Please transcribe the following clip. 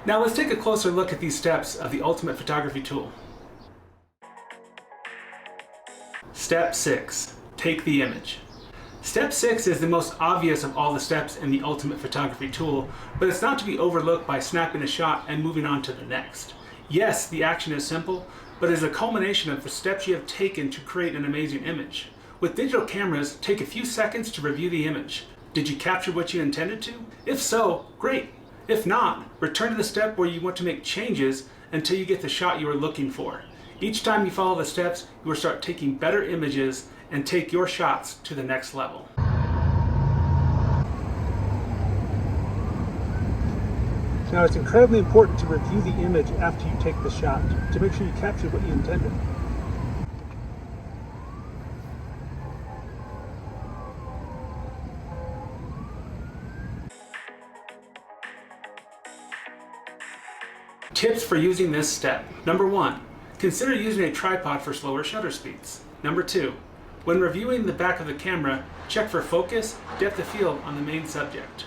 Now let's take a closer look at these steps of the ultimate photography tool. Step 6. Take the image. Step 6 is the most obvious of all the steps in the ultimate photography tool, but it's not to be overlooked by snapping a shot and moving on to the next. Yes, the action is simple, but it is a culmination of the steps you have taken to create an amazing image. With digital cameras, take a few seconds to review the image. Did you capture what you intended to? If so, great. If not, return to the step where you want to make changes until you get the shot you are looking for. Each time you follow the steps, you will start taking better images and take your shots to the next level. Now, it's incredibly important to review the image after you take the shot to make sure you captured what you intended. Tips for using this step. Number 1, consider using a tripod for slower shutter speeds. Number 2, when reviewing the back of the camera, check for focus, depth of field on the main subject.